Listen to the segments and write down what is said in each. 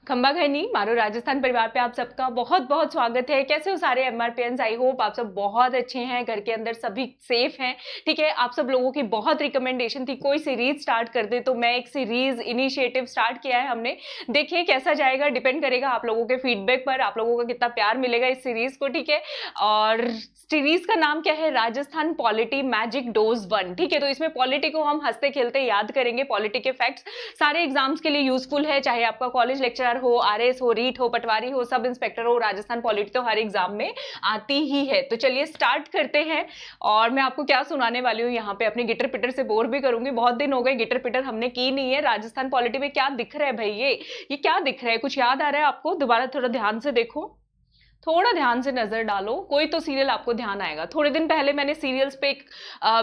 खंबा घनी मारो राजस्थान परिवार पे आप सबका बहुत बहुत स्वागत है। कैसे हो सारे एमआरपीएंस? आई होप आप सब बहुत अच्छे हैं, घर के अंदर सभी सेफ हैं। ठीक है, आप सब लोगों की बहुत रिकमेंडेशन थी कोई सीरीज स्टार्ट कर दे, तो मैं एक सीरीज इनिशिएटिव स्टार्ट किया है हमने। देखिए कैसा जाएगा, डिपेंड करेगा आप लोगों के फीडबैक पर, आप लोगों का कितना प्यार मिलेगा इस सीरीज को। ठीक है, और सीरीज का नाम क्या है? Rajasthan polity magic dose 1। ठीक है, तो इसमें पॉलिटी को हम हंसते खेलते याद करेंगे। पॉलिटी के फैक्ट्स सारे एग्जाम्स के लिए यूजफुल है, चाहे आपका कॉलेज लेक्चरर हो, आरएस हो, रीट हो, पटवारी हो, सब इंस्पेक्टर हो, राजस्थान पॉलिटी तो हर एग्जाम में आती ही है। तो चलिए स्टार्ट करते हैं। और मैं आपको क्या सुनाने वाली हूँ यहाँ पे, अपनी गिटर पिटर से बोर भी करूंगी। बहुत दिन हो गए गिटर पिटर हमने की नहीं है। राजस्थान पॉलिटी में क्या दिख रहा है भाई? ये क्या दिख रहा है? कुछ याद आ रहा है आपको? दोबारा थोड़ा ध्यान से देखो, थोड़ा ध्यान से नजर डालो, कोई तो सीरियल आपको ध्यान आएगा। थोड़े दिन पहले मैंने सीरियल्स पे एक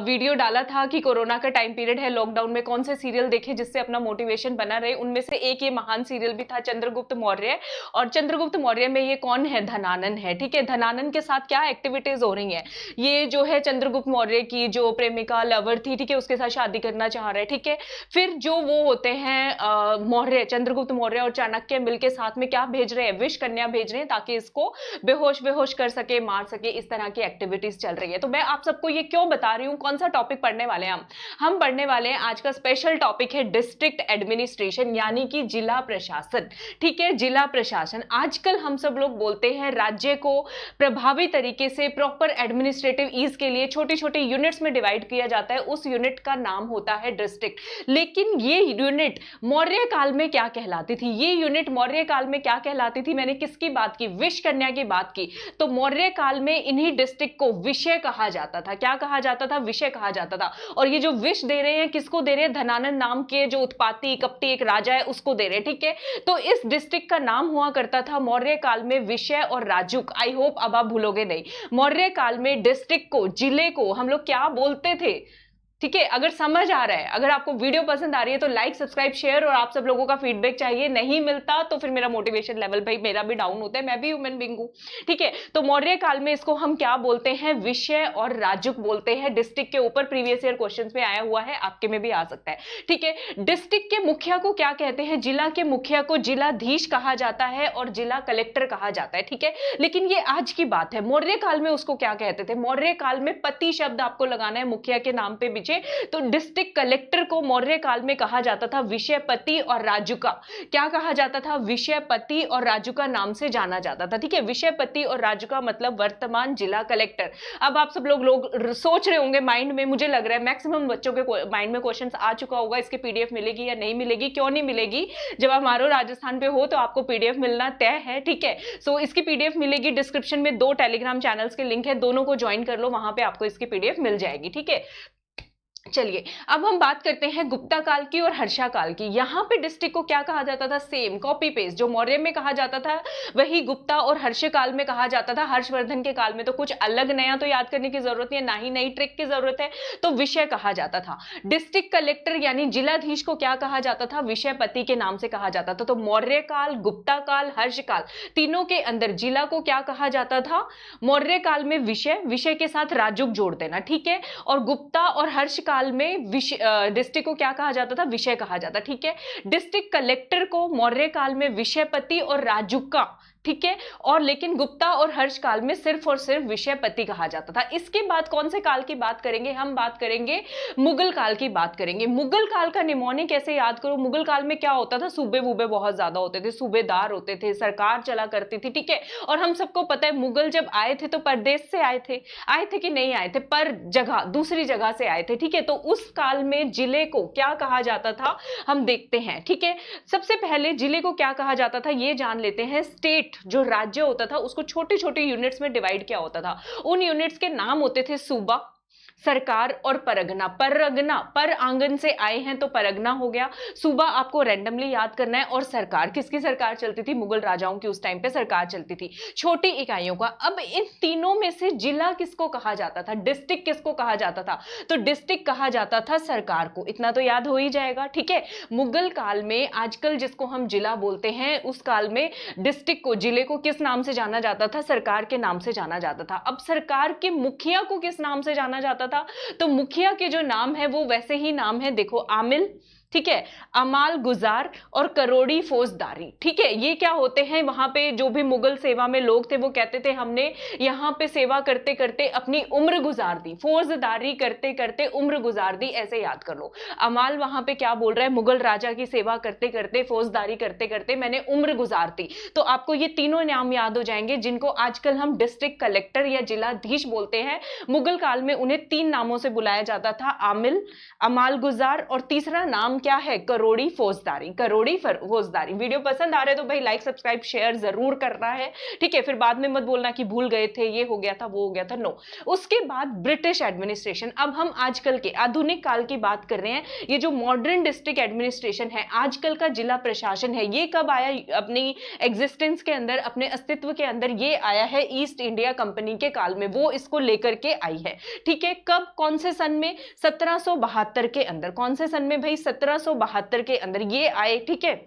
वीडियो डाला था कि कोरोना का टाइम पीरियड है, लॉकडाउन में कौन से सीरियल देखे जिससे अपना मोटिवेशन बना रहे। उनमें से एक ये महान सीरियल भी था, चंद्रगुप्त मौर्य। और चंद्रगुप्त मौर्य में ये कौन है? धनानन है। ठीक है, धनानन के साथ क्या एक्टिविटीज हो रही है? ये जो है चंद्रगुप्त मौर्य की जो प्रेमिका लवर थी, ठीक है, उसके साथ शादी करना चाह रहे। ठीक है, फिर जो वो होते हैं मौर्य, चंद्रगुप्त मौर्य और चाणक्य मिलके साथ में क्या भेज रहे हैं? विष कन्या भेज रहे हैं ताकि इसको बेहोश कर सके, मार सके। इस तरह की एक्टिविटीज चल रही है। तो मैं आप सबको ये क्यों बता रही हूं? कौन सा टॉपिक पढ़ने वाले हैं हम पढ़ने वाले हैं आज का स्पेशल टॉपिक है डिस्ट्रिक्ट एडमिनिस्ट्रेशन, यानी कि जिला प्रशासन। ठीक है, जिला प्रशासन। आजकल हम सब लोग बोलते हैं राज्य को प्रभावी तरीके से प्रॉपर एडमिनिस्ट्रेटिव ईज के लिए छोटी छोटी यूनिट्स में डिवाइड किया जाता है। उस यूनिट का नाम होता है डिस्ट्रिक्ट। लेकिन ये यूनिट मौर्य काल में क्या कहलाती थी? ये यूनिट मौर्य काल में क्या कहलाती थी? मैंने किसकी बात की? विष कन्या की बात की। तो मौर्य काल में इन्हीं डिस्ट्रिक्ट को विषय कहा जाता था। क्या कहा जाता था? विषय कहा जाता था। और ये जो विष दे रहे हैं, किसको दे रहे हैं? धनानन नाम के जो उत्पाती कपटी एक राजा है उसको दे रहे हैं। ठीक है, तो इस डिस्ट्रिक्ट का नाम हुआ करता था मौर्य काल में विषय और राजुक। आई होप अब आप भूलोगे नहीं। मौर्य काल में डिस्ट्रिक्ट को, जिले को हम लोग क्या बोलते थे? ठीक है, अगर समझ आ रहा है, अगर आपको वीडियो पसंद आ रही है तो लाइक, सब्सक्राइब, शेयर, और आप सब लोगों का फीडबैक चाहिए। नहीं मिलता तो फिर मेरा मोटिवेशन लेवल भाई मेरा भी डाउन होता है, मैं भी ह्यूमन बीइंग हूं। ठीक है, तो मौर्य काल में इसको हम क्या बोलते हैं? विषय और राजुक बोलते हैं। डिस्ट्रिक्ट के ऊपर प्रीवियस ईयर क्वेश्चन में आया हुआ है, आपके में भी आ सकता है। ठीक है, डिस्ट्रिक्ट के मुखिया को क्या कहते हैं? जिला के मुखिया को जिलाधीश कहा जाता है और जिला कलेक्टर कहा जाता है। ठीक है, लेकिन ये आज की बात है। मौर्य काल में उसको क्या कहते थे? मौर्य काल में पति शब्द आपको लगाना है मुखिया के नाम पे पीछे। तो डिस्ट्रिक्ट कलेक्टर को मौर्य काल में कहा जाता था विषयपति और राजुका। क्या कहा जाता था? विषयपति और राजुका नाम से जाना जाता था। ठीक है, विषयपति और राजुका मतलब वर्तमान जिला कलेक्टर। अब आप सब लोग सोच रहे होंगे माइंड में, मुझे लग रहा है मैक्सिमम बच्चों के माइंड में क्वेश्चन आ चुका होगा, इसकी पीडीएफ मिलेगी या नहीं मिलेगी? क्यों नहीं मिलेगी? जब आप हमारो राजस्थान पे हो तो आपको पीडीएफ मिलना तय है। ठीक है, सो इसकी पीडीएफ मिलेगी। डिस्क्रिप्शन में 2 टेलीग्राम चैनल्स के लिंक है, दोनों को ज्वाइन कर लो, वहां पे आपको इसकी पीडीएफ मिल जाएगी। ठीक है, चलिए अब हम बात करते हैं गुप्ता काल की और हर्षा काल की। यहां पे डिस्ट्रिक्ट को क्या कहा जाता था? सेम कॉपी पेस्ट, जो मौर्य में कहा जाता था वही गुप्ता और हर्ष काल में कहा जाता था। हर्षवर्धन के काल में तो कुछ अलग नया तो याद करने की जरूरत नहीं है, ना ही नई ट्रिक की जरूरत है, तो विषय कहा जाता था। डिस्ट्रिक्ट कलेक्टर यानी जिलाधीश को क्या कहा जाता था? विषयपति के नाम से कहा जाता था। तो मौर्य काल, गुप्ता काल, हर्ष काल, तीनों के अंदर जिला को क्या कहा जाता था? मौर्य काल में विषय, विषय के साथ राजुक जोड़ देना। ठीक है, और गुप्ता और हर्ष काल में डिस्ट्रिक्ट को क्या कहा जाता था? विषय कहा जाता। ठीक है, डिस्ट्रिक्ट कलेक्टर को मौर्य काल में विषयपति और राजुका, ठीक है, और लेकिन गुप्ता और हर्ष काल में सिर्फ और सिर्फ विषयपति कहा जाता था। इसके बाद कौन से काल की बात करेंगे? हम बात करेंगे मुगल काल की बात करेंगे। मुगल काल का निमोनिक कैसे याद करो? मुगल काल में क्या होता था? सूबे वूबे बहुत ज्यादा होते थे, सूबेदार होते थे, सरकार चला करती थी। ठीक है, और हम सबको पता है मुगल जब आए थे तो प्रदेश से आए थे कि नहीं आए थे? पर जगह, दूसरी जगह से आए थे। ठीक है, तो उस काल में जिले को क्या कहा जाता था हम देखते हैं। ठीक है, सबसे पहले जिले को क्या कहा जाता था ये जान लेते हैं। स्टेट जो राज्य होता था उसको छोटे छोटे यूनिट्स में डिवाइड किया होता था। उन यूनिट्स के नाम होते थे सूबा, सरकार और परगना। परगना, पर आंगन से आए हैं तो परगना हो गया। सूबा आपको रैंडमली याद करना है। और सरकार, किसकी सरकार चलती थी? मुगल राजाओं की उस टाइम पे सरकार चलती थी, छोटी इकाइयों का। अब इन तीनों में से जिला किसको कहा जाता था? डिस्ट्रिक्ट किसको कहा जाता था? तो डिस्ट्रिक्ट कहा जाता था सरकार को। इतना तो याद हो ही जाएगा। ठीक है, मुगल काल में आजकल जिसको हम जिला बोलते हैं, उस काल में डिस्ट्रिक्ट को, जिले को किस नाम से जाना जाता था? सरकार के नाम से जाना जाता था। अब सरकार के मुखिया को किस नाम से जाना जाता था? तो मुखिया के जो नाम है वो वैसे ही नाम है, देखो, आमिल, ठीक है, अमाल गुजार और करोड़ी फौजदारी। ठीक है, ये क्या होते हैं, वहां पे जो भी मुगल सेवा में लोग थे वो कहते थे हमने यहाँ पे सेवा करते करते अपनी उम्र गुजार दी, फौजदारी करते करते उम्र गुजार दी, ऐसे याद कर लो। अमाल वहां पे क्या बोल रहा है, मुगल राजा की सेवा करते करते, फौजदारी करते करते मैंने उम्र गुजार दी। तो आपको ये तीनों नाम याद हो जाएंगे जिनको आजकल हम डिस्ट्रिक्ट कलेक्टर या जिलाधीश बोलते हैं। मुगल काल में उन्हें 3 नामों से बुलाया जाता था, आमिल, अमाल गुजार और तीसरा नाम क्या है, करोड़ी फौजदारी। करोड़ी फौजदारी। वीडियो पसंद आ रहा है तो भाई लाइक सब्सक्राइब शेयर जरूर करना है, ठीक है। फिर बाद में मत बोलना कि भूल गए थे, ये हो गया था, वो हो गया था, नो। उसके बाद ब्रिटिश एडमिनिस्ट्रेशन। अब हम आजकल के आधुनिक काल की बात कर रहे हैं। ये जो मॉडर्न डिस्ट्रिक्ट एडमिनिस्ट्रेशन है, आजकल का जिला प्रशासन है, ये कब आया अपनी एग्जिस्टेंस के अंदर, अपने अस्तित्व के अंदर? ये आया है ईस्ट इंडिया कंपनी के काल में, वो इसको लेकर के आई है। ठीक है, कब, कौन से सन में? 1772 के अंदर। कौन से सन में भाई? 1772 के अंदर ये आए। ठीक है,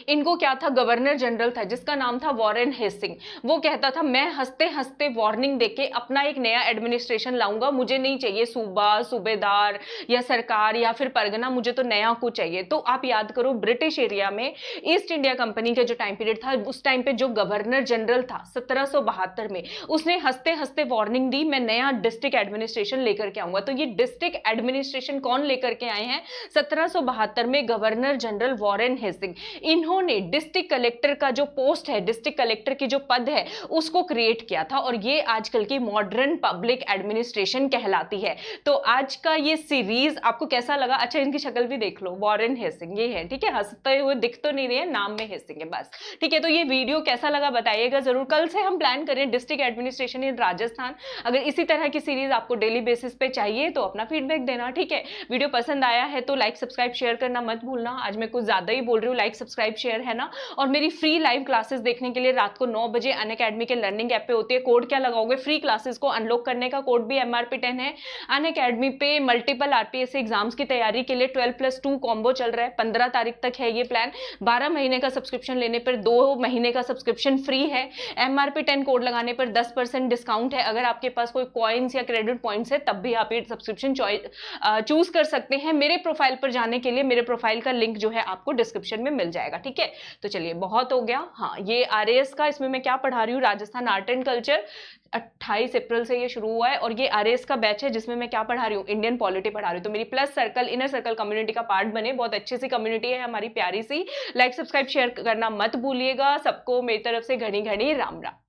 इनको क्या था, गवर्नर जनरल था जिसका नाम था वॉरेन हेस्टिंग। वो कहता था मैं हंसते हंसते वार्निंग देके अपना एक नया एडमिनिस्ट्रेशन लाऊंगा, मुझे नहीं चाहिए सूबा, सूबेदार या सरकार या फिर परगना, मुझे तो नया कुछ चाहिए। तो आप याद करो, ब्रिटिश एरिया में ईस्ट इंडिया कंपनी का जो टाइम पीरियड था, उस टाइम पे जो गवर्नर जनरल था 1772 में, उसने हंसते हंसते वार्निंग दी, मैं नया डिस्ट्रिक्ट एडमिनिस्ट्रेशन लेकर के आऊंगा। तो ये डिस्ट्रिक्ट एडमिनिस्ट्रेशन कौन लेकर के आए हैं? 1772 में गवर्नर जनरल वॉरेन हेस्टिंग। इन्होंने डिस्ट्रिक्ट कलेक्टर का जो पोस्ट है, डिस्ट्रिक्ट कलेक्टर की जो पद है, उसको क्रिएट किया था, और ये आजकल की मॉडर्न पब्लिक एडमिनिस्ट्रेशन कहलाती है। तो आज का ये सीरीज आपको कैसा लगा? अच्छा, इनकी शक्ल भी देख लो, वॉरेन हेस्टिंग ये है। ठीक है, हंसते हुए दिख तो नहीं रहे हैं, नाम में हेस्टिंग है बस। ठीक है, तो ये वीडियो कैसा लगा बताइएगा जरूर। कल से हम प्लान करें डिस्ट्रिक्ट एडमिनिस्ट्रेशन इन राजस्थान। अगर इसी तरह की सीरीज आपको डेली बेसिस पे चाहिए तो अपना फीडबैक देना। ठीक है, वीडियो पसंद आया है तो लाइक सब्सक्राइब शेयर करना मत भूलना। आज मैं कुछ ज्यादा ही बोल रही हूँ, लाइक सब्सक्राइब शेयर, है ना। और मेरी फ्री लाइव क्लासेस देखने के लिए रात को 9 बजे अनअकैडमी के लर्निंग ऐप पे होती है। कोड क्या लगाओगे फ्री क्लासेस को अनलॉक करने का? कोड भी MRP10 है। अनअकैडमी पे मल्टीपल RPSC एग्जाम्स की तैयारी के लिए 12+2 कॉम्बो चल रहा है, 15 तारीख तक है ये प्लान। 12 महीने का सब्सक्रिप्शन लेने पर 2 महीने का सब्सक्रिप्शन फ्री है। MRP10 कोड लगाने पर 10% डिस्काउंट है। अगर आपके पास कोई कॉइन्स या क्रेडिट पॉइंट्स है तब भी आप ये सब्सक्रिप्शन चूज कर सकते हैं। मेरे प्रोफाइल पर जाने के लिए मेरे प्रोफाइल का लिंक जो है आपको डिस्क्रिप्शन में मिल जाएगा। ठीक है, तो चलिए बहुत हो गया। हाँ, ये RAS का, इसमें मैं क्या पढ़ा रही हूँ, राजस्थान आर्ट एंड कल्चर। 28 अप्रैल से ये शुरू हुआ है, और ये RAS का बैच है जिसमें मैं क्या पढ़ा रही हूँ, इंडियन पॉलिटी पढ़ा रही हूँ। तो मेरी plus circle, inner circle community का पार्ट बने। बहुत अच्छी सी कम्युनिटी है हमारी, प्यारी सी। लाइक सब्सक्राइब शेयर करना मत भूलिएगा। सबको मेरी तरफ से घनी घनी राम राम।